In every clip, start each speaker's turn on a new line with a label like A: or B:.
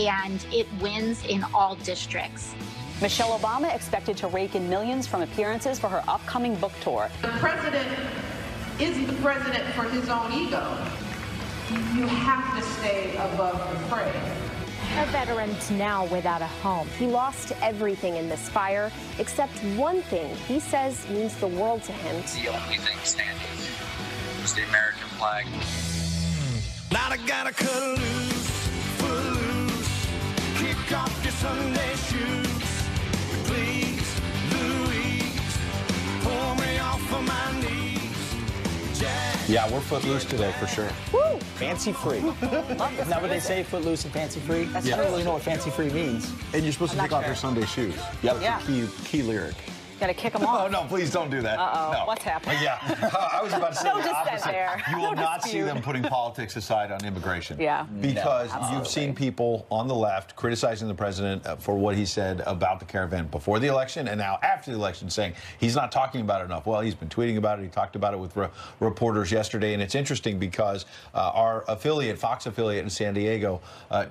A: and it wins in all districts.
B: Michelle Obama expected to rake in millions from appearances for her upcoming book tour.
C: The president isn't the president for his own ego. You have to stay above the fray.
D: A veteran's now without a home. He lost everything in this fire, except one thing he says means the world to him.
E: The only thing standing is the American flag.
F: Now I gotta cut loose, footloose, kick off your Sunday shoes. Please, Louise, pull me off of my knees.
G: Yeah, we're footloose today for sure.
H: Woo! Fancy free. Isn't that what they say, footloose and fancy free? I don't really know what fancy free means.
G: And you're supposed to take off your Sunday shoes. Yep. That's a key lyric.
B: Got to kick them off.
G: Oh, no, please don't do that.
B: Uh-oh,
G: no.
B: What's happening?
G: Yeah, I was about to say
B: No
G: the
B: dissent
G: opposite.
B: there.
G: You will
B: No
G: not see
B: dispute.
G: them putting politics aside on immigration.
B: Yeah.
G: Because
B: No,
G: you've seen people on the left criticizing the president for what he said about the caravan before the election and now after the election, saying he's not talking about it enough. Well, he's been tweeting about it. He talked about it with reporters yesterday. And it's interesting because our affiliate, Fox affiliate in San Diego,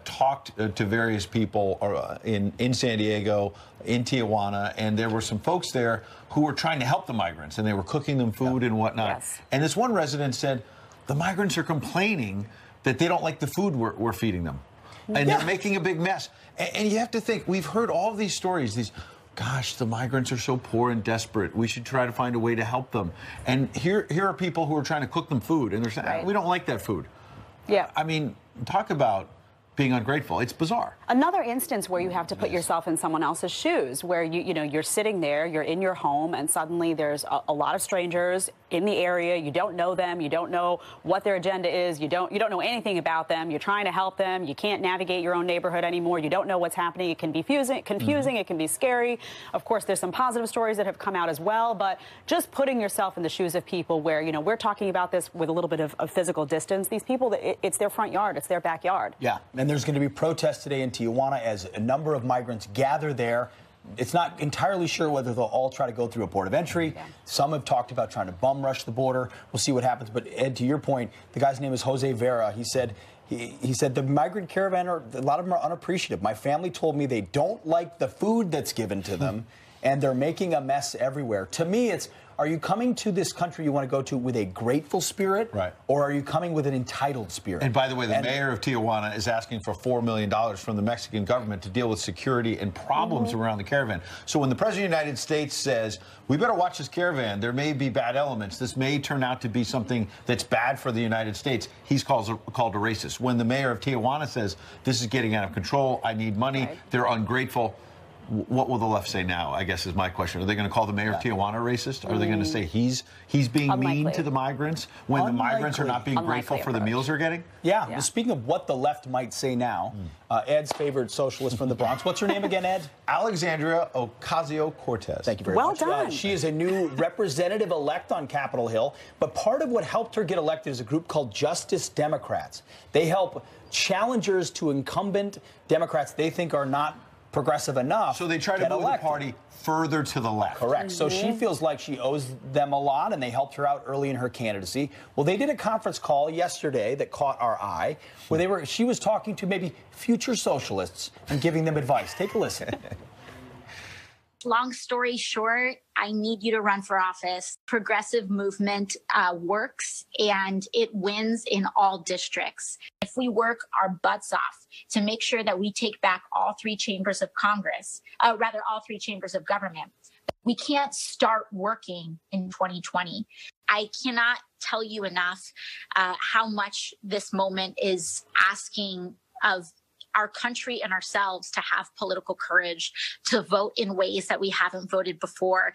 G: talked to various people in San Diego, in Tijuana, and there were some folks there who were trying to help the migrants, and they were cooking them food and whatnot.
B: Yes.
G: And this one resident said, the migrants are complaining that they don't like the food we're feeding them. And they're making a big mess. And you have to think, we've heard all of these stories, gosh, the migrants are so poor and desperate. We should try to find a way to help them. And here are people who are trying to cook them food, and they're saying, we don't like that food.
B: Yeah.
G: I mean, talk about being ungrateful. It's bizarre.
B: Another instance where you have to put yourself in someone else's shoes, where you're sitting there, you're in your home, and suddenly there's a lot of strangers in the area. You don't know them. You don't know what their agenda is. You don't know anything about them. You're trying to help them. You can't navigate your own neighborhood anymore. You don't know what's happening. It can be confusing. It can be scary. Of course, there's some positive stories that have come out as well, but just putting yourself in the shoes of people where, we're talking about this with a little bit of physical distance. These people, it's their front yard. It's their backyard.
H: Yeah, and there's going to be protests today in Tijuana as a number of migrants gather there. It's not entirely sure whether they'll all try to go through a port of entry. Yeah. Some have talked about trying to bum rush the border. We'll see what happens. But Ed, to your point, the guy's name is Jose Vera. He said the migrant caravan, a lot of them are unappreciative. My family told me they don't like the food that's given to them, and they're making a mess everywhere. To me, it's, are you coming to this country you want to go to with a grateful spirit?
G: Right.
H: Or are you coming with an entitled spirit?
G: And by the way, the mayor of Tijuana is asking for $4 million from the Mexican government to deal with security and problems around the caravan. So when the President of the United States says, we better watch this caravan, there may be bad elements, this may turn out to be something that's bad for the United States, he's called a racist. When the mayor of Tijuana says, this is getting out of control, I need money, they're ungrateful, what will the left say now, I guess is my question. Are they going to call the mayor of Tijuana racist? Are they going to say he's being mean to the migrants when the migrants are not being grateful for the meals they're getting?
H: Yeah. Well, speaking of what the left might say now, Ed's favorite socialist from the Bronx. What's her name again, Ed?
G: Alexandria Ocasio-Cortez.
H: Thank you very
B: much.
H: Well
B: done.
H: She is a new representative-elect on Capitol Hill, but part of what helped her get elected is a group called Justice Democrats. They help challengers to incumbent Democrats they think are not progressive enough.
G: So they try to move the party further to the left.
H: Correct. So she feels like she owes them a lot, and they helped her out early in her candidacy. Well, they did a conference call yesterday that caught our eye, where she was talking to maybe future socialists and giving them advice. Take a listen.
A: Long story short, I need you to run for office. Progressive movement works, and it wins in all districts. If we work our butts off to make sure that we take back all three chambers of Congress, all three chambers of government, we can't start working in 2020. I cannot tell you enough how much this moment is asking of our country and ourselves to have political courage, to vote in ways that we haven't voted before.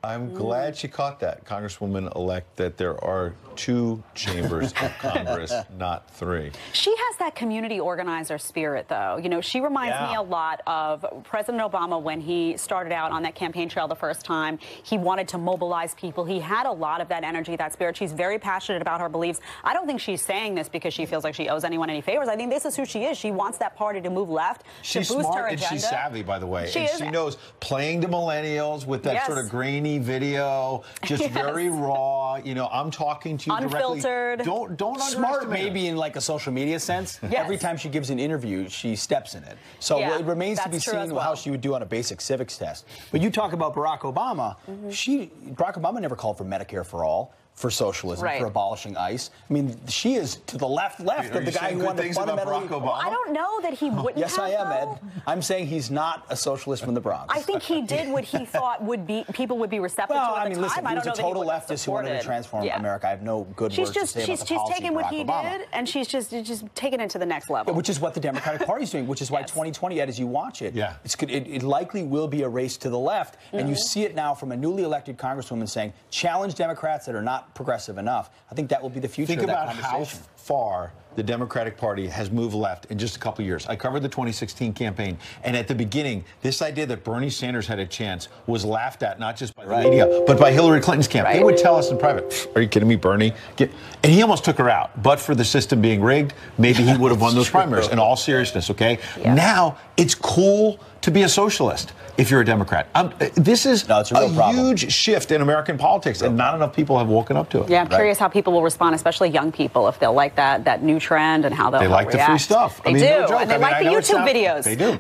G: I'm glad she caught that, Congresswoman-elect, that there are two chambers of Congress, not three.
B: She has that community organizer spirit, though. She reminds me a lot of President Obama when he started out on that campaign trail the first time. He wanted to mobilize people. He had a lot of that energy, that spirit. She's very passionate about her beliefs. I don't think she's saying this because she feels like she owes anyone any favors. I think this is who she is. She wants that party to move left,
G: she's
B: to boost
G: smart
B: her
G: and
B: agenda.
G: she's savvy, by the way.
B: She
G: knows playing to millennials with that sort of grainy grainy video, just very raw. You know, I'm talking to you
B: unfiltered.
G: Directly. Don't
H: Smart, maybe in like a social media sense.
B: Yes.
H: Every time she gives an interview, she steps in it. So it remains to be seen how she would do on a basic civics test. But you talk about Barack Obama. Barack Obama never called for Medicare for all, for socialism, for abolishing ICE. I mean, she is to the left of the guy who wanted to fundamentally.
B: Well, I don't know that he wouldn't.
H: Yes, I am, Ed. I'm saying he's not a socialist from the Bronx.
B: I think he did what he thought people would be receptive to at the time.
H: Listen,
B: I don't
H: he was a total leftist who wanted to transform America. I have no good words to say about the policy
B: taking what he did, and she's just taking it to the next level.
H: Which is what the Democratic Party is doing, which is why 2020, Ed, as you watch it, it likely will be a race to the left. And you see it now from a newly elected congresswoman saying, challenge Democrats that are not progressive enough. I think that will be the future of that conversation.
G: Think about how far the Democratic Party has moved left in just a couple of years. I covered the 2016 campaign, and at the beginning, this idea that Bernie Sanders had a chance was laughed at, not just by the media, but by Hillary Clinton's camp. They would tell us in private, "Are you kidding me, Bernie?" And he almost took her out. But for the system being rigged, maybe he would have won those primaries. In all seriousness, okay? Yeah. Now, it's cool to be a socialist if you're a Democrat. This is a huge shift in American politics, and not enough people have woken up to it.
B: Yeah, I'm curious how people will respond, especially young people, if they'll like that new trend and how they'll
G: like
B: react.
G: The free stuff.
B: They do, no joke. And they like the YouTube videos.
G: They do.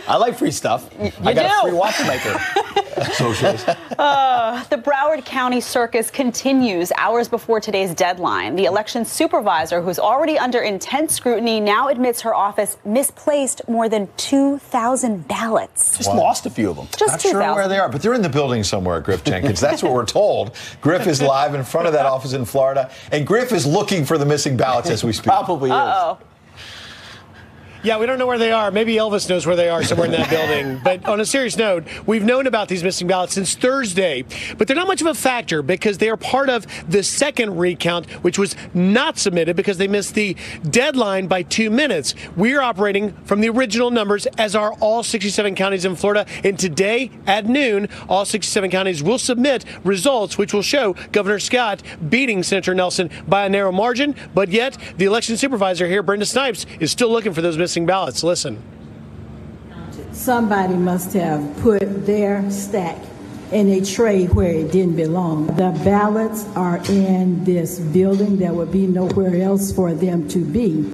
H: I like free stuff. I got a free watchmaker.
G: Socialist.
B: The Broward County circus continues hours before today's deadline. The election supervisor, who's already under intense scrutiny, now admits her office misplaced more than 2,000 ballots.
H: Just lost a few of them.
G: Not sure where they are, but they're in the building somewhere, Griff Jenkins. That's what we're told. Griff is live in front of that office in Florida, and Griff is looking for the missing ballots as we speak.
H: Probably is.
I: Yeah, we don't know where they are. Maybe Elvis knows where they are somewhere in that building. But on a serious note, we've known about these missing ballots since Thursday. But they're not much of a factor because they are part of the second recount, which was not submitted because they missed the deadline by 2 minutes. We're operating from the original numbers, as are all 67 counties in Florida. And today at noon, all 67 counties will submit results, which will show Governor Scott beating Senator Nelson by a narrow margin. But yet, the election supervisor here, Brenda Snipes, is still looking for those missing ballots. Listen.
J: Somebody must have put their stack in a tray where it didn't belong. The ballots are in this building. There would be nowhere else for them to be.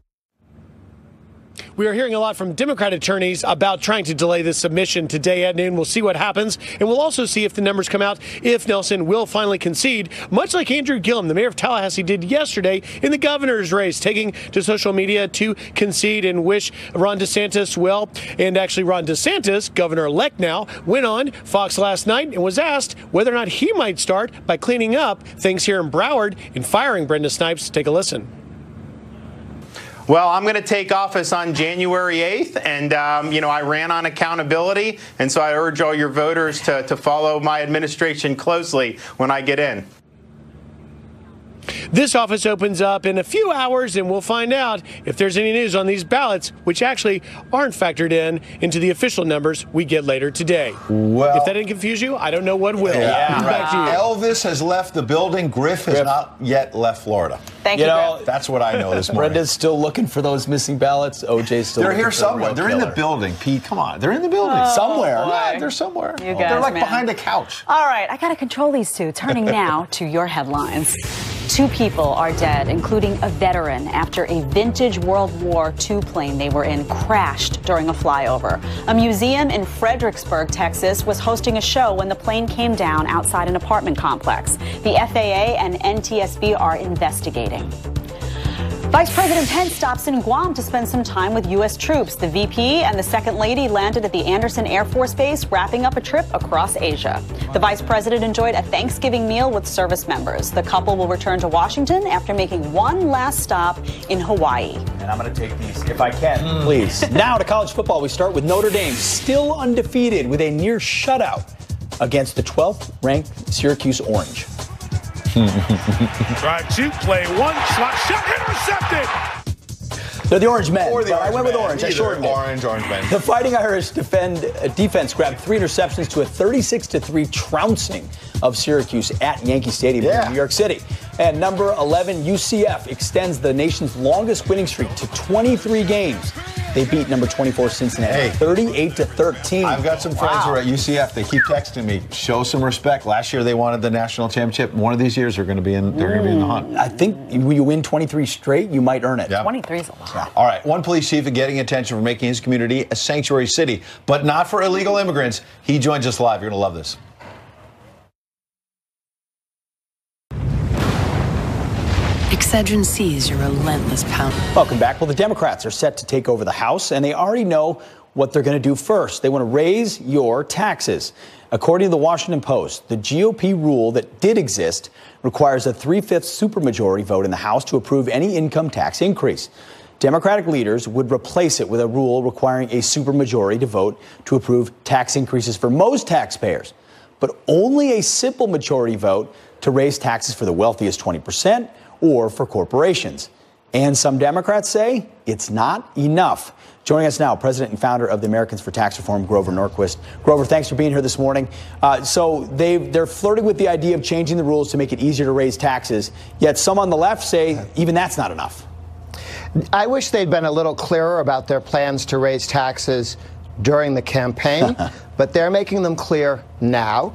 I: We are hearing a lot from Democrat attorneys about trying to delay this submission today at noon. We'll see what happens, and we'll also see if the numbers come out, if Nelson will finally concede, much like Andrew Gillum, the mayor of Tallahassee, did yesterday in the governor's race, taking to social media to concede and wish Ron DeSantis well. And actually, Ron DeSantis, governor-elect now, went on Fox last night and was asked whether or not he might start by cleaning up things here in Broward and firing Brenda Snipes. Take a listen.
K: Well, I'm going to take office on January 8th, and, I ran on accountability, and so I urge all your voters to follow my administration closely when I get in.
I: This office opens up in a few hours, and we'll find out if there's any news on these ballots, which actually aren't factored into the official numbers we get later today.
G: Well,
I: if that didn't confuse you, I don't know what will. Back to you.
G: Elvis has left the building. Griff has not yet left Florida.
B: Thank you, Griff.
G: That's what I know this morning.
H: Brenda's still looking for those missing ballots. OJ's still
G: They're
H: looking
G: here
H: for
G: somewhere.
H: the
G: They're in the building, Pete. Come on. They're in the building.
H: Somewhere.
G: Yeah, they're somewhere.
B: You guys,
G: they're like
B: man.
G: behind a couch.
B: All right, I got to control these two. Turning now to your headlines. 2 people are dead, including a veteran, after a vintage World War II plane they were in crashed during a flyover. A museum in Fredericksburg, Texas, was hosting a show when the plane came down outside an apartment complex. The FAA and NTSB are investigating. Vice President Pence stops in Guam to spend some time with U.S. troops. The VP and the Second Lady landed at the Andersen Air Force Base, wrapping up a trip across Asia. The Vice President enjoyed a Thanksgiving meal with service members. The couple will return to Washington after making one last stop in Hawaii.
H: And I'm going to take these, if I can, please. Now to college football. We start with Notre Dame, still undefeated with a near shutout against the 12th-ranked Syracuse Orange.
L: Drive 2, play 1, shot intercepted.
H: They're the Orange Men. I went with Orange. I shortened it.
G: Orange Men.
H: The Fighting Irish defense grabbed 3 interceptions to a 36-3 trouncing of Syracuse at Yankee Stadium in New York City. And number 11 UCF extends the nation's longest winning streak to 23 games. They beat number 24 Cincinnati 38-13.
G: I've got some friends who are at UCF. They keep texting me, show some respect. Last year they wanted the national championship. One of these years they're going to be in. They're going to be in the hunt.
H: I think when you win 23 straight, you might earn it.
G: Yeah.
B: 23 is a lot.
G: Yeah. All right. One police chief is getting attention for making his community a sanctuary city, but not for illegal immigrants. He joins us live. You're going to love this.
M: Excedrin sees your relentless pound.
H: Welcome back. Well, the Democrats are set to take over the House, and they already know what they're going to do first. They want to raise your taxes. According to the Washington Post, the GOP rule that did exist requires a 3/5 supermajority vote in the House to approve any income tax increase. Democratic leaders would replace it with a rule requiring a supermajority to vote to approve tax increases for most taxpayers, but only a simple majority vote to raise taxes for the wealthiest 20% or for corporations. And some Democrats say it's not enough. Joining us now, President and founder of the Americans for Tax Reform, Grover Norquist. Grover, thanks for being here this morning. So they're flirting with the idea of changing the rules to make it easier to raise taxes, yet some on the left say even that's not enough.
N: I wish they'd been a little clearer about their plans to raise taxes during the campaign, but they're making them clear now.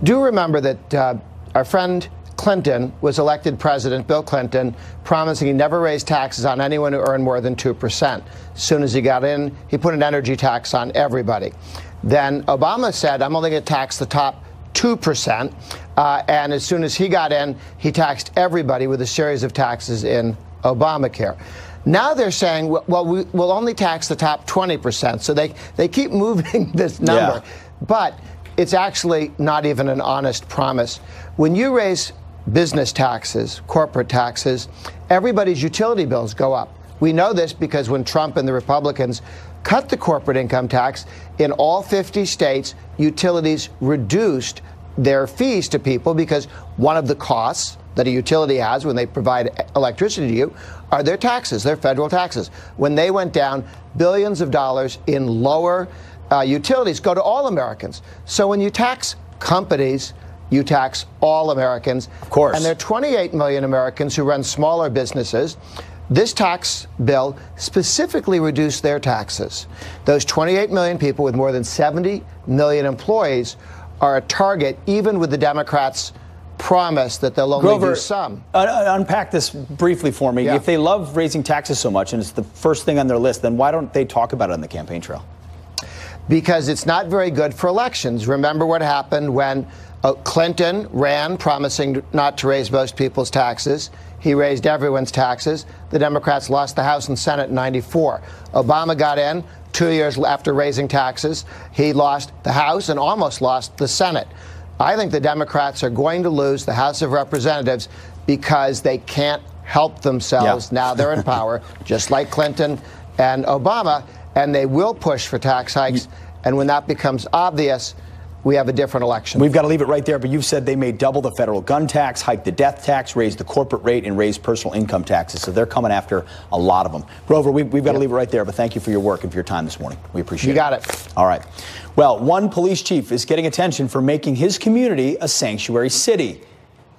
N: Do remember that our friend Clinton was elected president, Bill Clinton, promising he never raised taxes on anyone who earned more than 2%. As soon as he got in, he put an energy tax on everybody. Then Obama said, I'm only going to tax the top 2%. And as soon as he got in, he taxed everybody with a series of taxes in Obamacare. Now they're saying, well, we'll only tax the top 20%. So they keep moving this number. Yeah. But it's actually not even an honest promise. When you raise business taxes, corporate taxes, everybody's utility bills go up. We know this because when Trump and the Republicans cut the corporate income tax, in all 50 states, utilities reduced their fees to people because one of the costs that a utility has when they provide electricity to you are their taxes, their federal taxes. When they went down, billions of dollars in lower utilities go to all Americans. So when you tax companies, you tax all Americans.
H: Of course.
N: And there are 28 million Americans who run smaller businesses. This tax bill specifically reduced their taxes. Those 28 million people with more than 70 million employees are a target, even with the Democrats' promise that they'll only
H: Grover,
N: do some.
H: Unpack this briefly for me. Yeah. If they love raising taxes so much and it's the first thing on their list, then why don't they talk about it on the campaign trail?
N: Because it's not very good for elections. Remember what happened when Clinton ran promising not to raise most people's taxes. He raised everyone's taxes. The Democrats lost the House and Senate in '94. Obama got in 2 years after raising taxes. He lost the House and almost lost the Senate. I think the Democrats are going to lose the House of Representatives because they can't help themselves. Yeah. Now they're in power, just like Clinton and Obama, and they will push for tax hikes. And when that becomes obvious, we have a different election.
H: We've got to leave it right there, but you've said they may double the federal gun tax, hike the death tax, raise the corporate rate, and raise personal income taxes. So they're coming after a lot of them. Grover, we've got to leave it right there, but thank you for your work and for your time this morning. We appreciate it.
N: You got it.
H: All right. Well, one police chief is getting attention for making his community a sanctuary city,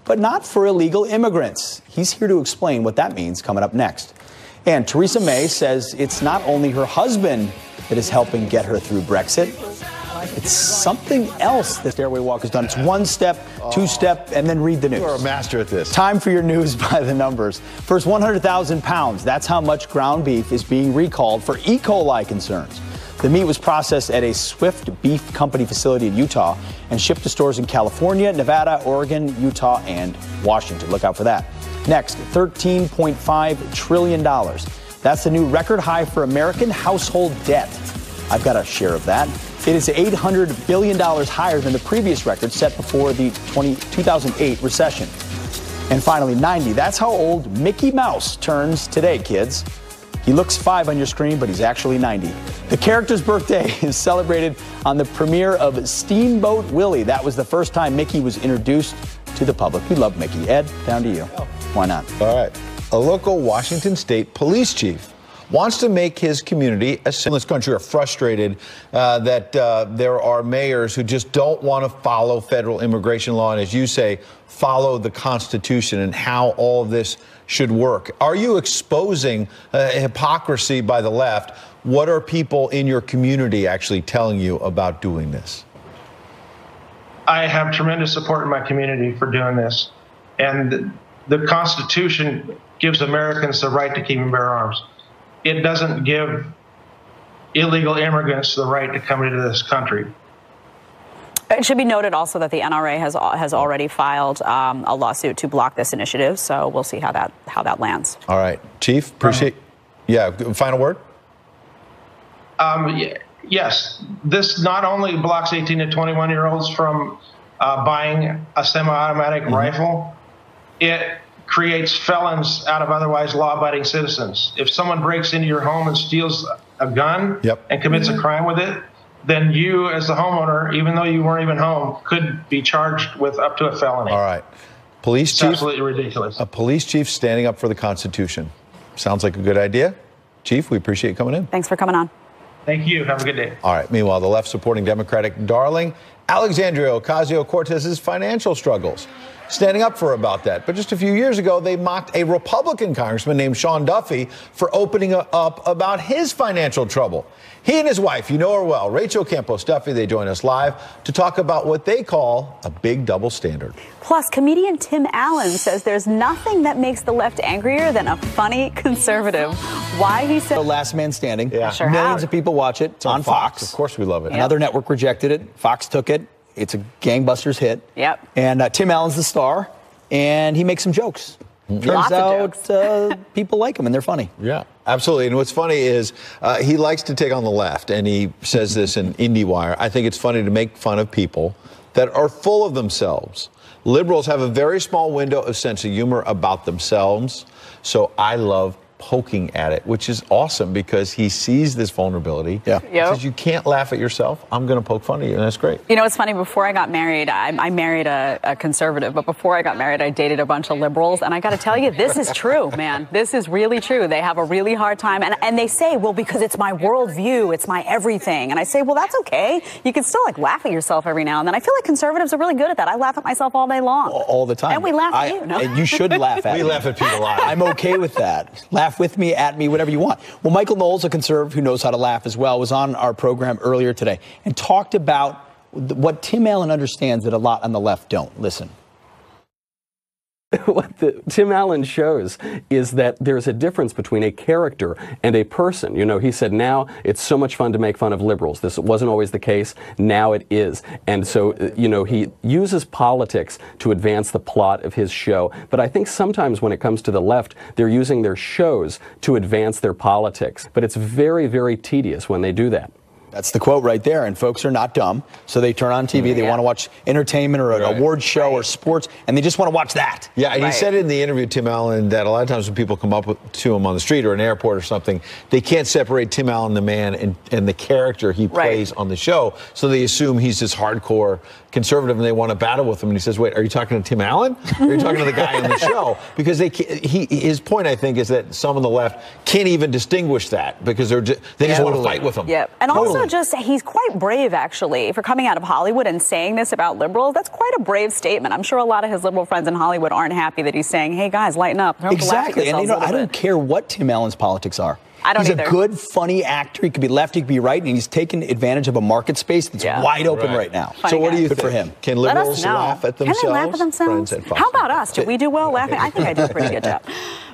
H: but not for illegal immigrants. He's here to explain what that means coming up next. And Theresa May says it's not only her husband that is helping get her through Brexit. It's something else that Stairway Walk has done. It's one step, two step, and then read the news.
G: You are a master at this.
H: Time for your news by the numbers. First, 100,000 pounds. That's how much ground beef is being recalled for E. coli concerns. The meat was processed at a Swift Beef Company facility in Utah and shipped to stores in California, Nevada, Oregon, Utah, and Washington. Look out for that. Next, $13.5 trillion. That's the new record high for American household debt. I've got a share of that. It is $800 billion higher than the previous record set before the 2008 recession. And finally, 90. That's how old Mickey Mouse turns today, kids. He looks 5 on your screen, but he's actually 90. The character's birthday is celebrated on the premiere of Steamboat Willie. That was the first time Mickey was introduced to the public. We love Mickey. Ed, down to you. Why not?
G: All right. A local Washington State police chief wants to make his community a city. In this country are frustrated that there are mayors who just don't want to follow federal immigration law and, as you say, follow the Constitution, and how all of this should work. Are you exposing hypocrisy by the left? What are people in your community actually telling you about doing this?
O: I have tremendous support in my community for doing this. And the Constitution gives Americans the right to keep and bear arms. It doesn't give illegal immigrants the right to come into this country.
B: It should be noted also that the NRA has already filed a lawsuit to block this initiative, so we'll see how that lands.
G: All right, Chief, appreciate. Yeah, final word.
O: Yes, this not only blocks 18 to 21-year-olds from buying a semi-automatic rifle, it creates felons out of otherwise law-abiding citizens. If someone breaks into your home and steals a gun and commits a crime with it, then you, as the homeowner, even though you weren't even home, could be charged with up to a felony.
G: All right. Police chief.
O: Absolutely ridiculous.
G: A police chief standing up for the Constitution. Sounds like a good idea. Chief, we appreciate you coming in.
B: Thanks for coming on.
O: Thank you. Have a good day.
G: All right. Meanwhile, the left supporting Democratic darling Alexandria Ocasio-Cortez's financial struggles. Standing up for her about that. But just a few years ago, they mocked a Republican congressman named Sean Duffy for opening up about his financial trouble. He and his wife, you know her well, Rachel Campos Duffy, they join us live to talk about what they call a big double standard.
B: Plus, comedian Tim Allen says there's nothing that makes the left angrier than a funny conservative. Why, he said...
H: The Last Man Standing.
G: Yeah.
B: Sure
H: Millions
B: have.
H: of people watch it. It's on Fox.
G: Of course we love it.
H: Another network rejected it. Fox took it. It's a gangbusters hit.
B: Yep.
H: And Tim Allen's the star, and he makes some jokes. Turns out people like him, and they're funny.
G: Yeah, absolutely. And what's funny is he likes to take on the left, and he says this in IndieWire. I think it's funny to make fun of people that are full of themselves. Liberals have a very small window of sense of humor about themselves, so I love poking at it, which is awesome because he sees this vulnerability. Yeah. He says, you can't laugh at yourself. I'm going to poke fun at you, and that's great.
B: You know, it's funny. Before I got married, I married a conservative, but before I got married, I dated a bunch of liberals, and I got to tell you, this is true, man. This is really true. They have a really hard time, and they say, well, because it's my worldview, it's my everything. And I say, well, that's okay. You can still, like, laugh at yourself every now and then. I feel like conservatives are really good at that. I laugh at myself all day long.
H: All the time.
B: And we laugh at you, no?
H: You should laugh at me.
G: We laugh at people a lot.
H: I'm okay with that. Laugh with me, at me, whatever you want. Well, Michael Knowles, a conservative who knows how to laugh as well, was on our program earlier today and talked about what Tim Allen understands that a lot on the left don't. Listen.
P: What Tim Allen shows is that there's a difference between a character and a person. You know, he said now it's so much fun to make fun of liberals. This wasn't always the case. Now it is. And so, you know, he uses politics to advance the plot of his show. But I think sometimes when it comes to the left, they're using their shows to advance their politics. But it's very, very tedious when they do that.
H: That's the quote right there. And folks are not dumb. So they turn on TV. They want to watch entertainment or an award show or sports, and they just want to watch that.
G: Yeah, and he said in the interview, Tim Allen, that a lot of times when people come up to him on the street or an airport or something, they can't separate Tim Allen, the man, and the character he plays on the show. So they assume he's this hardcore conservative, and they want to battle with him. And he says, wait, are you talking to Tim Allen? Or are you talking to the guy on the show? Because his point, I think, is that some on the left can't even distinguish that because they just want to fight with him.
B: Yeah, and also he's quite brave, actually, for coming out of Hollywood and saying this about liberals. That's quite a brave statement. I'm sure a lot of his liberal friends in Hollywood aren't happy that he's saying, hey, guys, lighten up.
H: Exactly. And, you know, I don't care what Tim Allen's politics are.
B: I don't
H: He's
B: either.
H: a good, funny actor. He could be left, he could be right, and he's taking advantage of a market space that's wide open right now.
B: Funny
G: what do you
H: think?
G: think?
H: For him.
G: Can liberals laugh at themselves?
B: Can they laugh at themselves? How about us? Do we do well laughing? I think I do a pretty good job.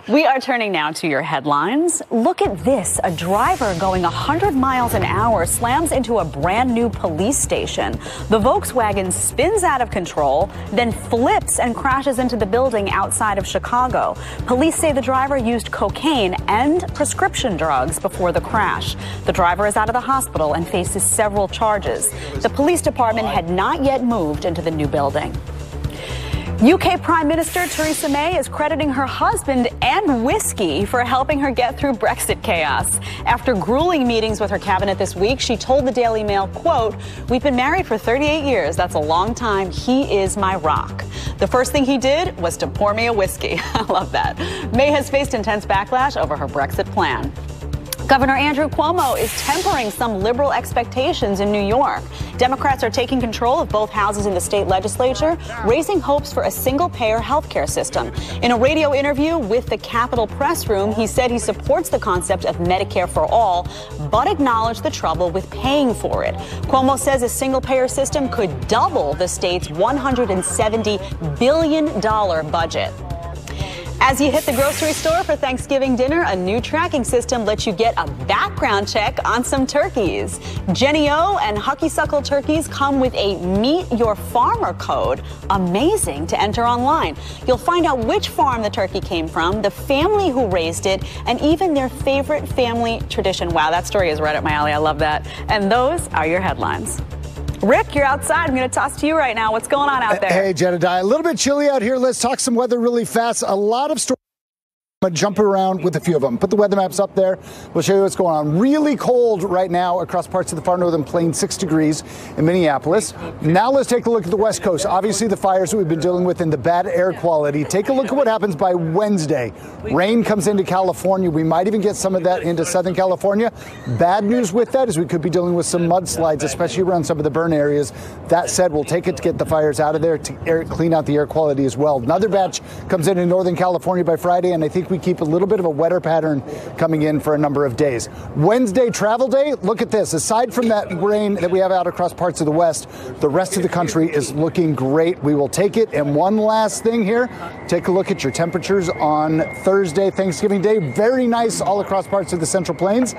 B: We are turning now to your headlines. Look at this. A driver going 100 miles an hour slams into a brand new police station. The Volkswagen spins out of control, then flips and crashes into the building outside of Chicago. Police say the driver used cocaine and prescription drugs before the crash. The driver is out of the hospital and faces several charges. The police department had not yet moved into the new building. UK Prime Minister Theresa May is crediting her husband and whiskey for helping her get through Brexit chaos. After grueling meetings with her cabinet this week, she told the Daily Mail, quote, we've been married for 38 years. That's a long time. He is my rock. The first thing he did was to pour me a whiskey. I love that. May has faced intense backlash over her Brexit plan. Governor Andrew Cuomo is tempering some liberal expectations in New York. Democrats are taking control of both houses in the state legislature, raising hopes for a single-payer healthcare system. In a radio interview with the Capitol Press Room, he said he supports the concept of Medicare for all, but acknowledged the trouble with paying for it. Cuomo says a single-payer system could double the state's $170 billion budget. As you hit the grocery store for Thanksgiving dinner, a new tracking system lets you get a background check on some turkeys. Jenny O and Hucky-Suckle turkeys come with a Meet Your Farmer code. Amazing to enter online. You'll find out which farm the turkey came from, the family who raised it, and even their favorite family tradition. Wow, that story is right up my alley. I love that. And those are your headlines. Rick, you're outside. I'm going to toss to you right now. What's going on out there?
Q: Hey, Jedediah. A little bit chilly out here. Let's talk some weather really fast. A lot of stories. I'm going to jump around with a few of them. Put the weather maps up there. We'll show you what's going on. Really cold right now across parts of the far northern plains, 6 degrees in Minneapolis. Now let's take a look at the West Coast. Obviously, the fires that we've been dealing with and the bad air quality. Take a look at what happens by Wednesday. Rain comes into California. We might even get some of that into Southern California. Bad news with that is we could be dealing with some mudslides, especially around some of the burn areas. That said, we'll take it to get the fires out of there to clean out the air quality as well. Another batch comes in Northern California by Friday, and I think we keep a little bit of a wetter pattern coming in for a number of days. Wednesday, travel day, look at this. Aside from that rain that we have out across parts of the west, the rest of the country is looking great. We will take it. And one last thing here, take a look at your temperatures on Thursday, Thanksgiving Day. Very nice all across parts of the Central Plains.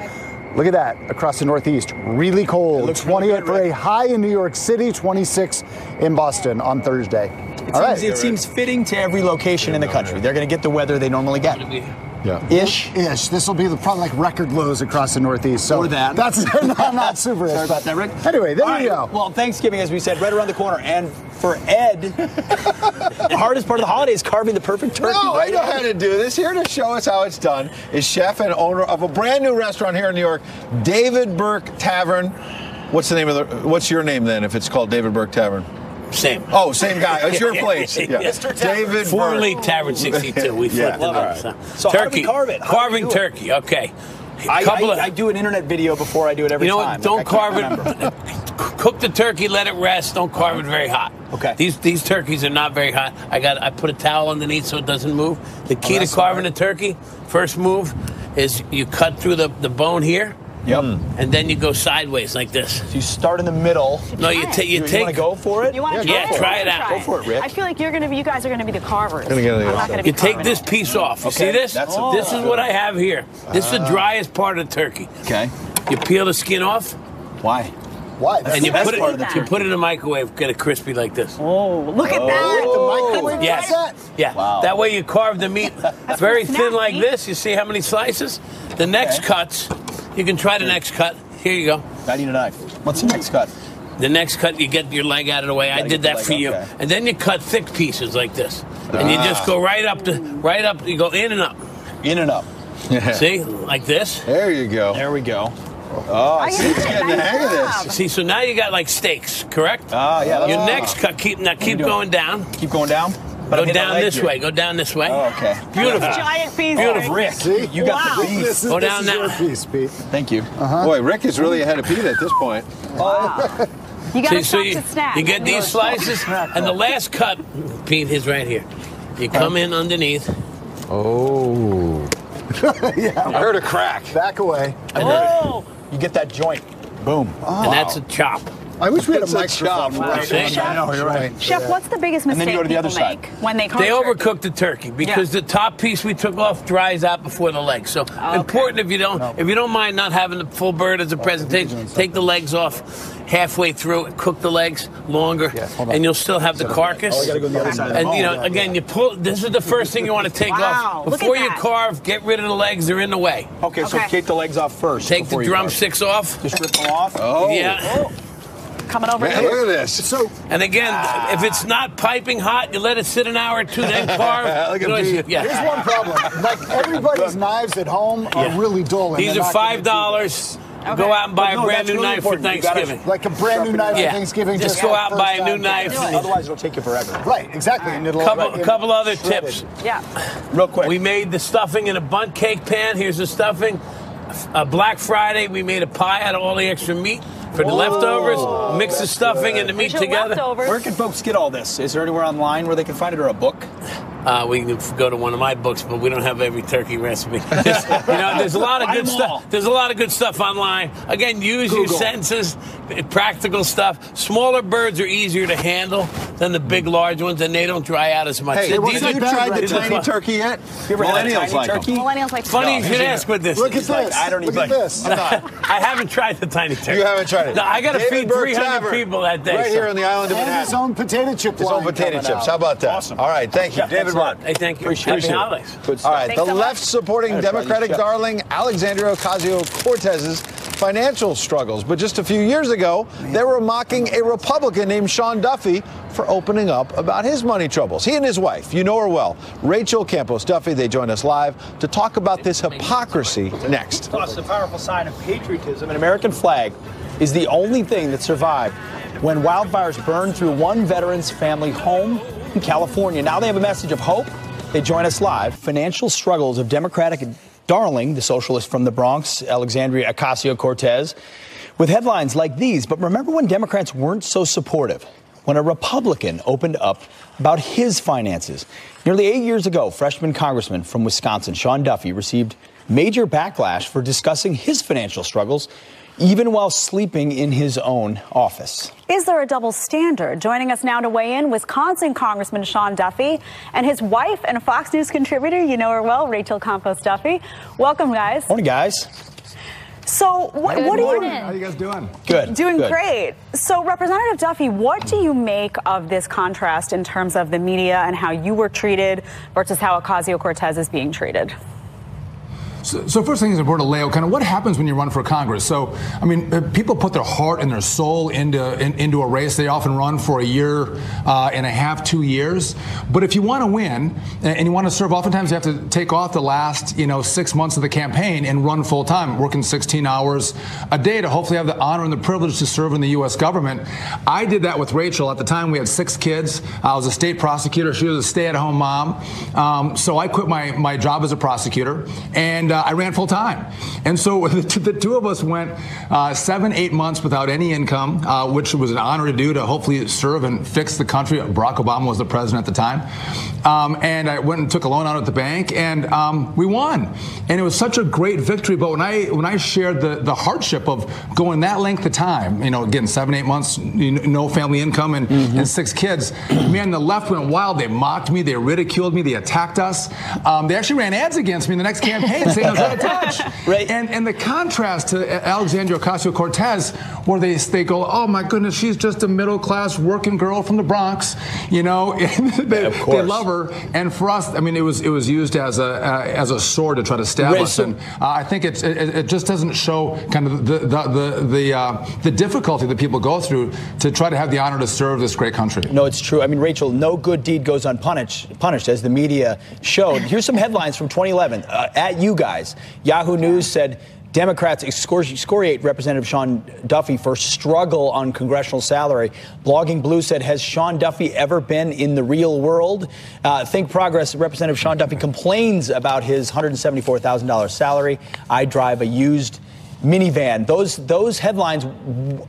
Q: Look at that across the Northeast. Really cold. 28 for a high in New York City, 26 in Boston on Thursday.
H: It seems fitting to every location in the country. They're going to get the weather they normally get.
Q: Yeah.
H: Ish.
Q: This will be probably like record lows across the Northeast. So
H: or that.
Q: That's not super.
H: Sorry about that, Rick.
Q: Anyway, there you go.
H: Well, Thanksgiving, as we said, right around the corner. And for Ed, the hardest part of the holiday is carving the perfect turkey.
G: No, I know how to do this. Here to show us how it's done is chef and owner of a brand new restaurant here in New York, David Burke Tavern. What's your name then if it's called David Burke Tavern?
R: Same.
G: Oh, same guy. It's your place. Yeah.
R: Mr.
G: David
R: formerly
G: Burke.
R: Tavern 62. We flipped it up.
H: So
R: turkey.
H: How do we carve it?
R: Carving turkey. Okay.
H: I do an internet video before I do it every time.
R: You know what? Don't carve it. Cook the turkey. Let it rest. Don't carve it very hot.
H: Okay.
R: These turkeys are not very hot. I put a towel underneath so it doesn't move. The key to carving a turkey, first move, is you cut through the bone here.
H: Yep.
R: And then you go sideways like this.
H: So you start in the middle.
R: No, you take.
H: You want to go for it?
B: You want to
R: try it out.
H: Go for it, Rick.
B: I feel like you guys are going to be the carvers.
R: You take this piece off. You see this? This is what I have here. This is the driest part of the turkey.
H: Okay.
R: You peel the skin off.
H: Why?
Q: Why?
R: And you put it in the microwave, get it crispy like this.
B: Oh, look at that.
Q: The microwave?
R: Yes. Yeah.
H: Wow.
R: That way you carve the meat very thin like this. You see how many slices? The next cuts, you can try the next cut. Here you go.
H: I need a knife. What's the next cut?
R: The next cut, you get your leg out of the way. I did that for you.
H: Okay.
R: And then you cut thick pieces like this. And you just go right up. You go in and up.
H: In and up.
R: See? Like this.
G: There you go.
H: There we go.
G: Oh, see, he's getting the hang of this.
R: See, so now you got like steaks, correct?
H: Yeah.
R: Your next cut, keep going down.
H: Keep going down?
R: Go down this way. Go down this way.
H: Oh, okay.
R: Beautiful.
B: Giant piece.
R: Beautiful.
H: Rick, you got the piece.
R: Go down now.
Q: Piece, Pete.
H: Thank you.
G: Boy, Rick is really ahead of Pete at this point.
B: Wow. You got to stop to snack.
R: You get these slices, and the last cut, Pete, is right here. You come in underneath.
H: Oh.
Q: Yeah.
G: I heard a crack.
Q: Back away.
H: Oh. You get that joint. Boom.
Q: Oh.
R: And that's a chop.
Q: I wish we had a
G: It's a
Q: microphone.
G: chop.
Q: Right.
R: Chef,
H: I know, you're right.
B: Chef, what's the biggest mistake
H: then you go to the
B: people
H: other side.
B: make when they carve
R: They
B: turkey?
R: overcook the turkey because the top piece we took off dries out before the legs. So important if you don't mind not having the full bird as a presentation, take the legs off halfway through and cook the legs longer, and you'll still have the carcass.
H: Oh, I gotta go to the other side.
R: And again, you pull. This is the first thing you want to take off before you carve. Get rid of the legs; they're in the way.
H: Okay, so take the legs off first.
R: Take the drumsticks off.
H: Just rip them off.
G: Oh.
R: Yeah.
B: Oh. Coming over
G: Man,
B: here.
G: look at this.
Q: So,
R: And again, if it's not piping hot, you let it sit an hour or two, then carve.
G: Look at Pete.
Q: here's one problem. Like, everybody's knives at home are really dull. And
R: These
Q: they're
R: are
Q: not gonna
R: $5. Go out and buy a brand new knife for Thanksgiving.
Q: Like a brand new knife for
R: Yeah.
Q: Thanksgiving.
R: Just go out and buy a new knife.
H: Otherwise, it'll take you forever.
Q: Right, exactly. And it'll
R: Couple other tips.
B: Yeah.
R: Real quick. We made the stuffing in a bundt cake pan. Here's the stuffing. Black Friday, we made a pie out of all the extra meat for the leftovers. Mix the stuffing and the meat together.
H: Where can folks get all this? Is there anywhere online where they can find it, or a book?
R: We can go to one of my books, but we don't have every turkey recipe. There's a lot of good stuff. There's a lot of good stuff online. Again, use your senses, practical stuff. Smaller birds are easier to handle than the big, large ones, and they don't dry out as much.
G: Hey, have you tried the tiny turkey yet? Millennials like them.
B: Millennials like
R: Funny you should ask what this is.
Q: Look at this.
H: I don't even like
Q: this.
R: I haven't tried the tiny turkey.
G: You haven't tried it.
R: No, I got to feed 300 people that day.
G: Right here on the island of
Q: And
G: Manhattan.
Q: his own potato chip
G: His own
Q: line
G: potato
Q: coming
G: chips.
Q: out.
G: How about that?
H: Awesome.
G: All right, thank you. David Mark.
R: Hey, thank you.
H: Appreciate
R: Happy
H: it.
R: holidays.
G: All right, the
B: so much.
G: left supporting Democratic darling Alexandria Ocasio-Cortez's financial struggles. But just a few years ago, they were mocking a Republican named Sean Duffy for opening up about his money troubles. He and his wife, you know her well, Rachel Campos Duffy, they join us live to talk about this hypocrisy next.
H: Plus, a powerful sign of patriotism. An American flag is the only thing that survived when wildfires burned through one veteran's family home in California. Now they have a message of hope. They join us live. Financial struggles of Democratic darling, the socialist from the Bronx, Alexandria Ocasio-Cortez, with headlines like these. But remember when Democrats weren't so supportive? When a Republican opened up about his finances. Nearly 8 years ago, freshman congressman from Wisconsin, Sean Duffy, received major backlash for discussing his financial struggles, even while sleeping in his own office.
B: Is there a double standard? Joining us now to weigh in, Wisconsin Congressman Sean Duffy and his wife and Fox News contributor, you know her well, Rachel Campos Duffy. Welcome, guys.
H: Morning, guys.
B: So what do you...
Q: How you guys doing?
H: Good.
B: Doing
H: Good.
B: great. So, Representative Duffy, what do you make of this contrast in terms of the media and how you were treated versus how Ocasio-Cortez is being treated?
L: So first thing is important to lay out kind of what happens when you run for Congress. So, I mean, people put their heart and their soul into a race. They often run for a year and a half, 2 years. But if you want to win and you want to serve, oftentimes you have to take off the last, 6 months of the campaign and run full time, working 16 hours a day to hopefully have the honor and the privilege to serve in the U.S. government. I did that with Rachel. At the time, we had 6 kids. I was a state prosecutor. She was a stay-at-home mom. So I quit my job as a prosecutor, and I ran full time. And so the two of us went 7-8 months without any income, which was an honor to do, to hopefully serve and fix the country. Barack Obama was the president at the time. And I went and took a loan out at the bank, and we won. And it was such a great victory. But when I shared the hardship of going that length of time, again, 7-8 months, no family income and 6 kids, man, the left went wild. They mocked me. They ridiculed me. They attacked us. They actually ran ads against me in the next campaign saying I was out of touch. Right. And the contrast to Alexandria Ocasio-Cortez, where they go, oh my goodness, she's just a middle-class working girl from the Bronx, they love her. And for us, I mean, it was used as a sword to try to stab us. And I think it just doesn't show kind of the difficulty that people go through to try to have the honor to serve this great country.
H: No, it's true. I mean, Rachel, no good deed goes unpunished, as the media showed. Here's some headlines from 2011 at you guys. Yahoo News said Democrats excoriate Representative Sean Duffy for struggle on congressional salary. Blogging Blue said, has Sean Duffy ever been in the real world? Think Progress, Representative Sean Duffy complains about his $174,000 salary. I drive a used minivan. Those headlines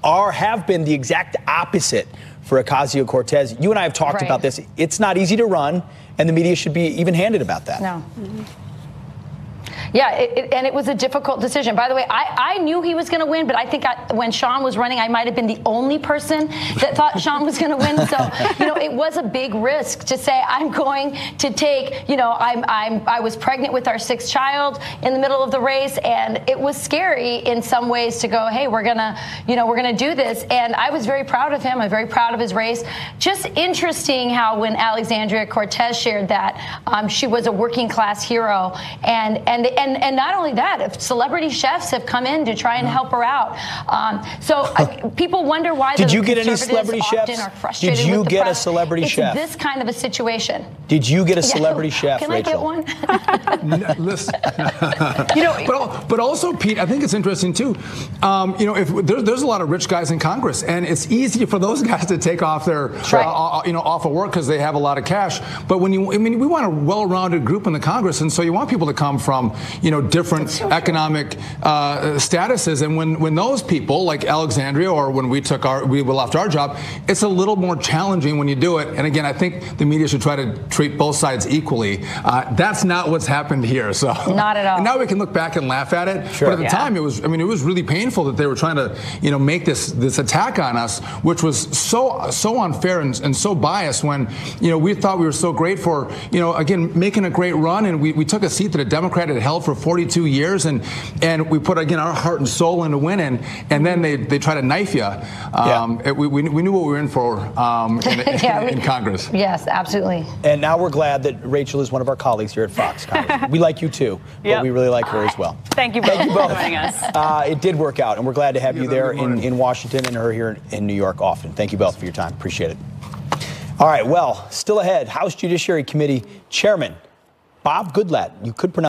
H: have been the exact opposite for Ocasio-Cortez. You and I have talked about this. It's not easy to run, and the media should be even-handed about that.
S: No. Yeah, and it was a difficult decision. By the way, I knew he was going to win, but I think when Sean was running, I might have been the only person that thought Sean was going to win. So, it was a big risk to say, I'm going to take, I was pregnant with our 6th child in the middle of the race, and it was scary in some ways to go, hey, we're going to do this. And I was very proud of him. I'm very proud of his race. Just interesting how when Alexandria Cortez shared that, she was a working class hero, and not only that, if celebrity chefs have come in to try and help her out. People wonder why
H: Did you get any celebrity chefs? Did you get a celebrity chef?
S: It's this kind of a situation.
H: Did you get a celebrity chef,
S: Can
H: Rachel?
S: I get one?
L: Listen. But also, Pete, I think it's interesting too. If there's a lot of rich guys in Congress, and it's easy for those guys to take off their, off of work because they have a lot of cash. But we want a well-rounded group in the Congress, and so you want people to come from, different economic statuses. And when those people, like Alexandria, or when we left our job, it's a little more challenging when you do it. And again, I think the media should try to treat both sides equally. That's not what's happened here. So
S: not at all.
L: And now we can look back and laugh at it. Sure. But at the time, it was really painful that they were trying to, make this attack on us, which was so unfair and so biased when, we thought we were so great for, again, making a great run. And we took a seat that a Democrat had held for 42 years. And we put, again, our heart and soul into winning. And then they try to knife you. We knew what we were in for in Congress.
S: Yes, absolutely.
H: And now we're glad that Rachel is one of our colleagues here at Fox. We like you too, but we really like her as well.
B: Thank you both for joining us.
H: It did work out, and we're glad to have you there in Washington and her here in New York often. Thank you both for your time. Appreciate it. All right, well, still ahead, House Judiciary Committee Chairman Bob Goodlatte. You could pronounce